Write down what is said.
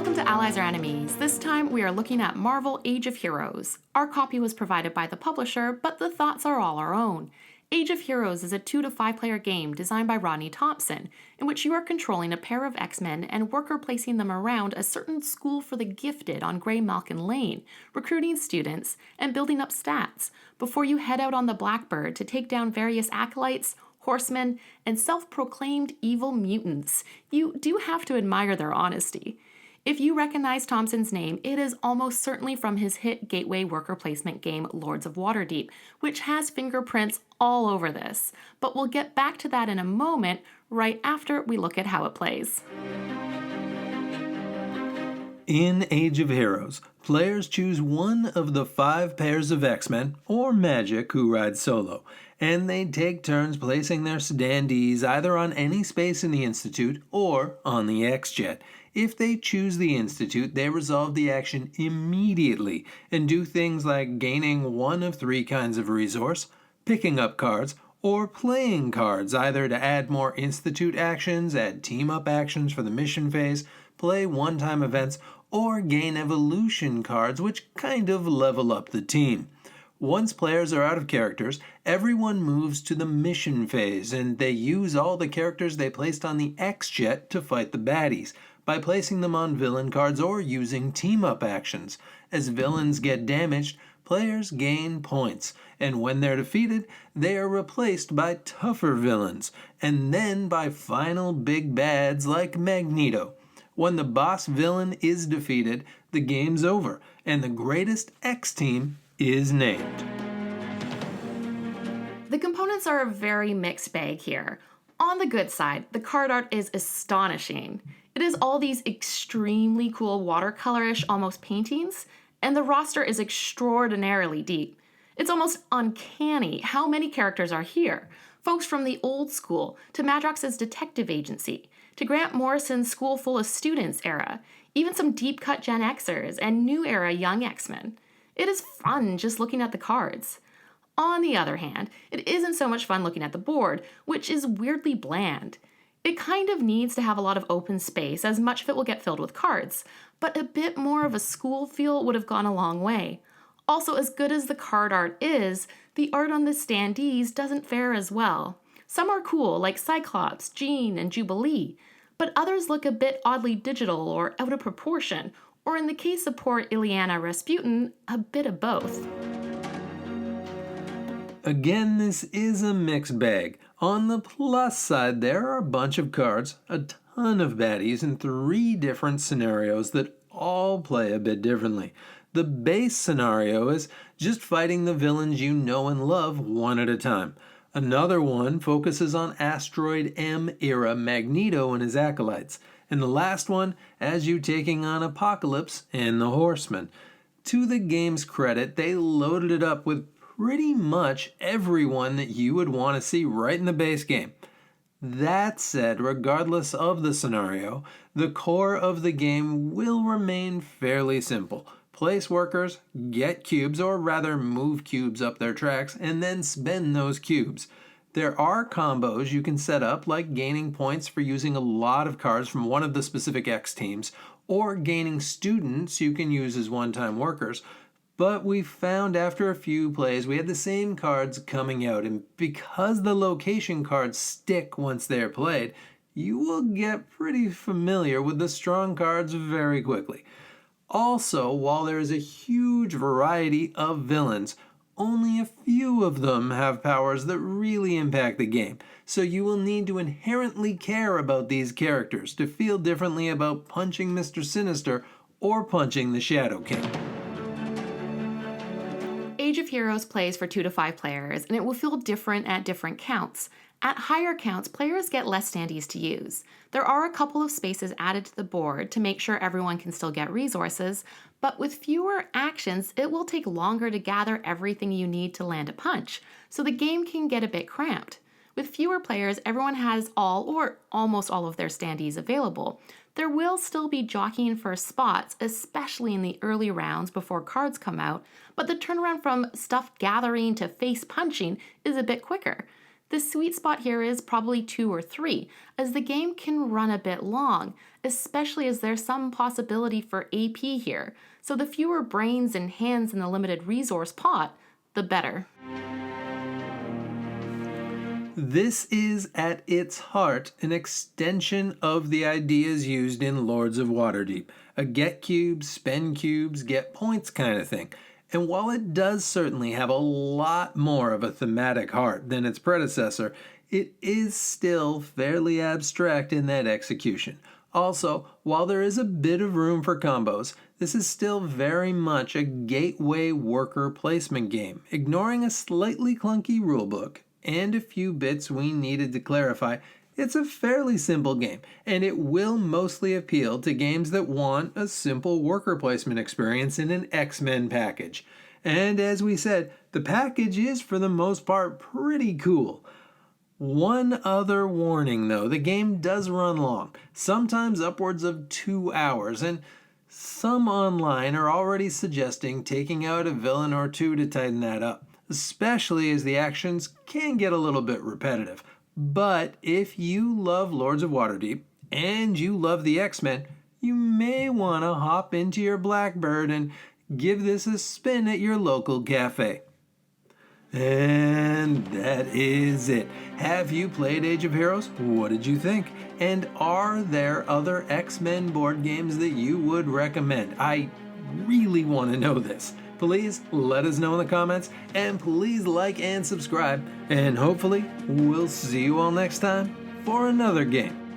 Welcome to Allies or Enemies. This time we are looking at Marvel Age of Heroes. Our copy was provided by the publisher, but the thoughts are all our own. Age of Heroes is a 2 to 5 player game designed by Rodney Thompson, in which you are controlling a pair of X-Men and worker placing them around a certain school for the gifted on Grey Malkin Lane, recruiting students and building up stats, before you head out on the Blackbird to take down various acolytes, horsemen, and self-proclaimed evil mutants. You do have to admire their honesty. If you recognize Thompson's name, it is almost certainly from his hit gateway worker placement game Lords of Waterdeep, which has fingerprints all over this. But we'll get back to that in a moment, right after we look at how it plays. In Age of Heroes, players choose one of the 5 pairs of X-Men, or Magic, who ride solo, and they take turns placing their standees either on any space in the Institute or on the X-Jet. If they choose the Institute, they resolve the action immediately and do things like gaining one of 3 kinds of resource, picking up cards, or playing cards either to add more Institute actions, add team-up actions for the mission phase, play one-time events, or gain evolution cards which kind of level up the team. Once players are out of characters, everyone moves to the mission phase and they use all the characters they placed on the X-Jet to fight the baddies, by placing them on villain cards or using team-up actions. As villains get damaged, players gain points, and when they're defeated, they are replaced by tougher villains, and then by final big bads like Magneto. When the boss villain is defeated, the game's over, and the greatest X team is named. The components are a very mixed bag here. On the good side, the card art is astonishing. It is all these extremely cool watercolorish almost paintings, and the roster is extraordinarily deep. It's almost uncanny how many characters are here. Folks from the old school, to Madrox's detective agency, to Grant Morrison's School Full of Students era, even some deep-cut Gen Xers and new era young X-Men. It is fun just looking at the cards. On the other hand, it isn't so much fun looking at the board, which is weirdly bland. It kind of needs to have a lot of open space, as much of it will get filled with cards, but a bit more of a school feel would have gone a long way. Also, as good as the card art is, the art on the standees doesn't fare as well. Some are cool, like Cyclops, Jean, and Jubilee, but others look a bit oddly digital or out of proportion, or in the case of poor Ileana Rasputin, a bit of both. Again, this is a mixed bag. On the plus side, there are a bunch of cards, a ton of baddies, and 3 different scenarios that all play a bit differently. The base scenario is just fighting the villains you know and love one at a time. Another one focuses on Asteroid M era Magneto and his acolytes. And the last one has you taking on Apocalypse and the Horsemen. To the game's credit, they loaded it up with pretty much everyone that you would want to see right in the base game. That said, regardless of the scenario, the core of the game will remain fairly simple. Place workers, get cubes, or rather move cubes up their tracks, and then spend those cubes. There are combos you can set up, like gaining points for using a lot of cards from one of the specific X teams, or gaining students you can use as one-time workers. But we found after a few plays we had the same cards coming out, and because the location cards stick once they're played, you will get pretty familiar with the strong cards very quickly. Also, while there is a huge variety of villains, only a few of them have powers that really impact the game, so you will need to inherently care about these characters to feel differently about punching Mr. Sinister or punching the Shadow King. Age of Heroes plays for 2 to 5 players, and it will feel different at different counts. At higher counts, players get less standees to use. There are a couple of spaces added to the board to make sure everyone can still get resources, but with fewer actions, it will take longer to gather everything you need to land a punch, so the game can get a bit cramped. With fewer players, everyone has all or almost all of their standees available. There will still be jockeying for spots, especially in the early rounds before cards come out, but the turnaround from stuff gathering to face punching is a bit quicker. The sweet spot here is probably 2 or 3, as the game can run a bit long, especially as there's some possibility for AP here, so the fewer brains and hands in the limited resource pot, the better. This is at its heart an extension of the ideas used in Lords of Waterdeep, a get cubes, spend cubes, get points kind of thing. And while it does certainly have a lot more of a thematic heart than its predecessor, it is still fairly abstract in that execution. Also, while there is a bit of room for combos, this is still very much a gateway worker placement game, ignoring a slightly clunky rulebook and a few bits we needed to clarify. It's a fairly simple game, and it will mostly appeal to games that want a simple worker placement experience in an X-Men package. And as we said, the package is for the most part pretty cool. One other warning though, the game does run long, sometimes upwards of 2 hours, and some online are already suggesting taking out a villain or two to tighten that up, especially as the actions can get a little bit repetitive. But if you love Lords of Waterdeep and you love the X-Men, you may want to hop into your Blackbird and give this a spin at your local cafe. And that is it. Have you played Age of Heroes? What did you think? And are there other X-Men board games that you would recommend? I really want to know this. Please let us know in the comments, and please like and subscribe, and hopefully we'll see you all next time for another game.